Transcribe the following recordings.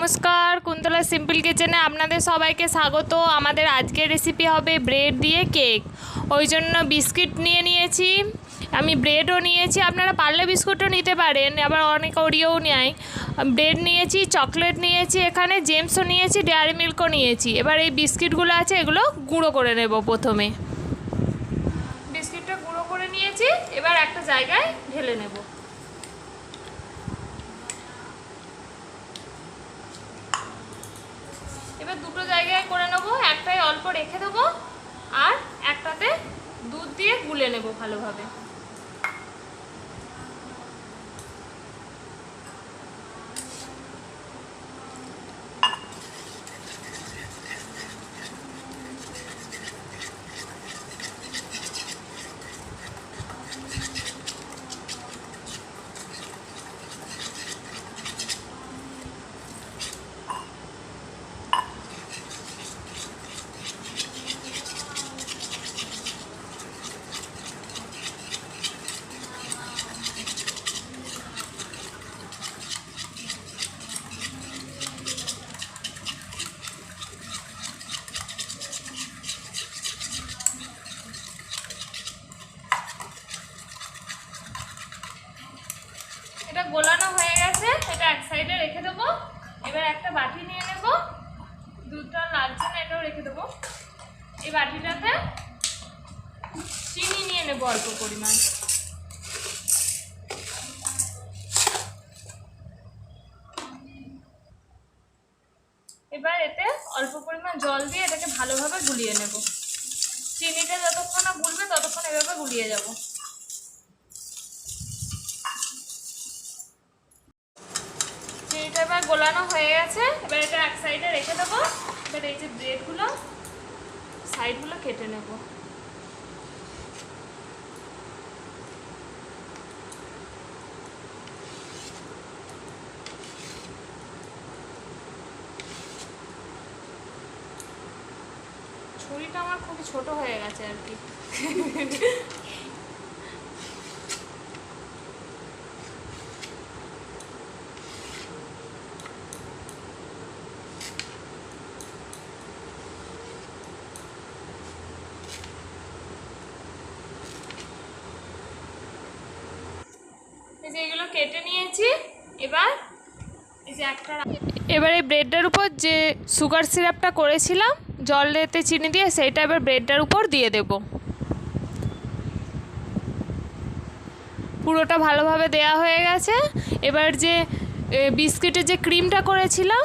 নমস্কার, কুন্তলা সিম্পল কিচেনে আপনাদের সবাইকে স্বাগত। আমাদের আজকের রেসিপি হবে ব্রেড দিয়ে কেক। ওই জন্য বিস্কিট নিয়ে নিয়েছি, আমি ব্রেডও নিয়েছি, আপনারা পারলে বিস্কুটও নিতে পারেন, আবার অনেক ওরিও নেয়। ব্রেড নিয়েছি, চকলেট নিয়েছি, এখানে জেমসও নিয়েছি, ডেয়ারি মিল্কও নিয়েছি। এবার এই বিস্কিটগুলো আছে এগুলো গুঁড়ো করে নেব। প্রথমে বিস্কিটটা গুঁড়ো করে নিয়েছি, এবার একটা জায়গায় ঢেলে নেব। এবার দুটো জায়গায় করে নেবো, একটাই অল্প রেখে দেবো আর একটাতে দুধ দিয়ে গুলে নেব ভালোভাবে। এটা গোলানো হয়ে গেছে, এটা এক সাইডে রেখে দেবো। এবার একটা বাটি নিয়ে নেব, দুধটা লাগছে না, এটাও রেখে দেবো। এই বাটিটাতে চিনি নিয়ে নেব অল্প পরিমাণ। এবার এতে অল্প পরিমাণ জল দিয়ে এটাকে ভালোভাবে গুলিয়ে নেব। চিনিটা যতক্ষণ না গুলবে ততক্ষণ এভাবে গুলিয়ে যাব। চিনিটা এবার গোলানো হয়ে গেছে, এবার এটা এক সাইডে রেখে দেবো। এবার এই যে ব্রেডগুলো সাইডগুলো কেটে নেব। ছুরিটা আমার খুব ছোট হয়ে গেছে আর কি। এই যে এগুলো কেটে নিয়েছি। এবার এই যে এবার এই ব্রেডটার উপর যে সুগার সিরাপটা করেছিলাম জল দিতে চিনি দিয়ে, সেইটা এবার ব্রেডটার উপর দিয়ে দেব। পুরোটা ভালোভাবে দেয়া হয়ে গেছে। এবার যে বিস্কিটের যে ক্রিমটা করেছিলাম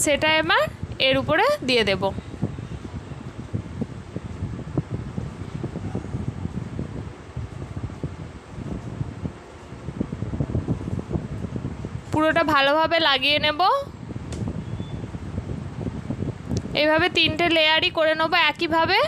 সেটা এবার এর উপরে দিয়ে দেব। পুরোটা ভালোভাবে লাগিয়ে নেব। এইভাবে 3টে লেয়ারই করে নেবো একইভাবে।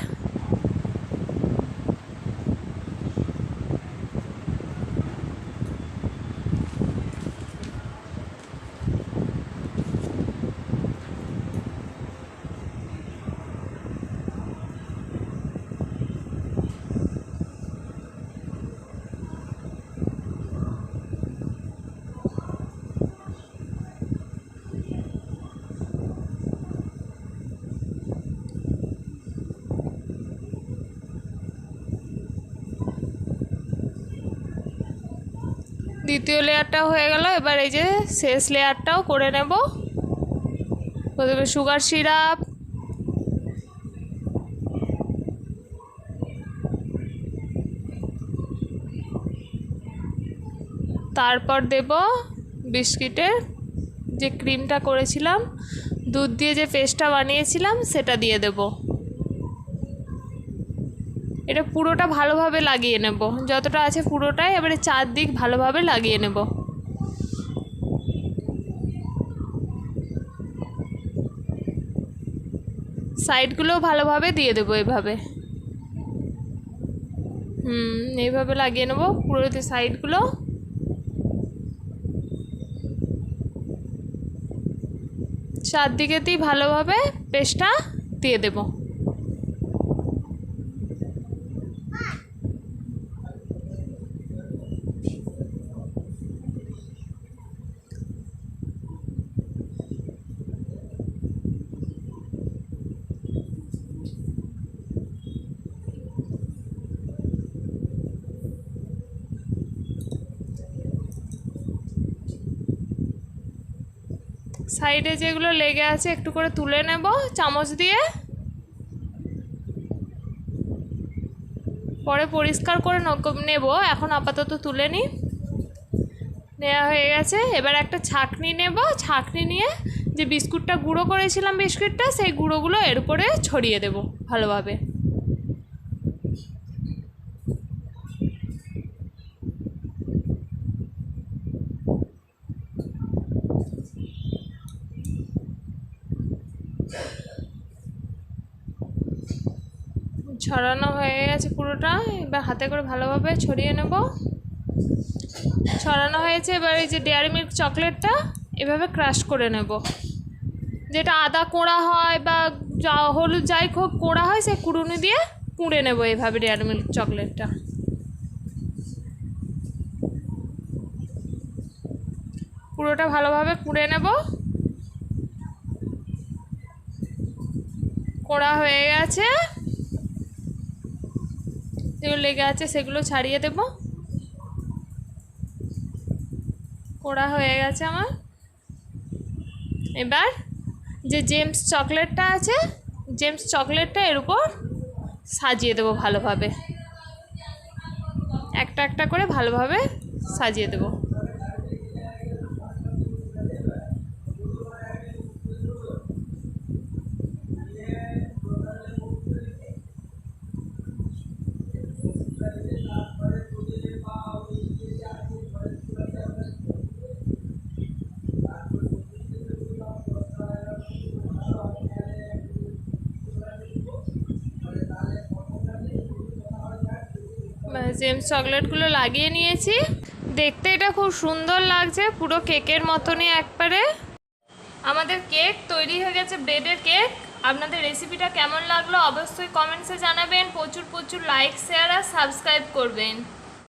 দ্বিতীয় লেয়ারটা হয়ে গেল, এবার এই যে শেষ লেয়ারটাও করে নেব। প্রথমে সুগার সিরাপ, তারপর দেব বিস্কিটের যে ক্রিমটা করেছিলাম, দুধ দিয়ে যে পেস্টটা বানিয়েছিলাম সেটা দিয়ে দেব। এটা পুরোটা ভালোভাবে লাগিয়ে নেব, যতটা আছে পুরোটাই। এবারে চারদিক ভালোভাবে লাগিয়ে নেব। সাইডগুলোও ভালোভাবে দিয়ে দেবো এভাবে। এইভাবে লাগিয়ে নেব পুরো সাইডগুলো। চারদিকেতেই ভালোভাবে পেস্টটা দিয়ে দেব। সাইডে যেগুলো লেগে আছে একটু করে তুলে নেব চামচ দিয়ে, পরে পরিষ্কার করে নেব। এখন আপাতত তুলে নিই। নেওয়া হয়ে গেছে। এবার একটা ছাঁকনি নেব, ছাঁকনি নিয়ে যে বিস্কুটটা গুঁড়ো করেছিলাম বিস্কুটটা, সেই গুঁড়োগুলো এর উপরে ছড়িয়ে দেব ভালোভাবে। ছড়ানো হয়ে গেছে পুরোটা। এবার হাতে করে ভালোভাবে ছড়িয়ে নেব। ছড়ানো হয়েছে। এবার এই যে ডেয়ারি মিল্ক চকলেটটা এভাবে ক্রাশ করে নেব। যেটা আদা কোড়া হয় বা হলুদ যাই হোক কোড়া হয়, সেই কুড়ুনি দিয়ে কুড়ে নেব এইভাবে ডেয়ারি মিল্ক চকলেটটা। পুরোটা ভালোভাবে কুড়ে নেব। কোড়া হয়ে গেছে, যেগুলো লেগে আছে সেগুলো ছাড়িয়ে দেব। কোড়া হয়ে গেছে আমার। এবার যে জেমস চকলেটটা আছে, জেমস চকলেটটা এর উপর সাজিয়ে দেবো ভালোভাবে। একটা একটা করে ভালোভাবে সাজিয়ে দেবো। জেমস চকলেটগুলো লাগিয়ে নিয়েছি। দেখতে এটা খুব সুন্দর লাগছে, পুরো কেকের মতনই একবারে। আমাদের কেক তৈরি হয়ে গেছে, ব্রেডের কেক। আপনাদের রেসিপিটা কেমন লাগলো অবশ্যই কমেন্টসে জানাবেন। প্রচুর প্রচুর লাইক, শেয়ার আর সাবস্ক্রাইব করবেন।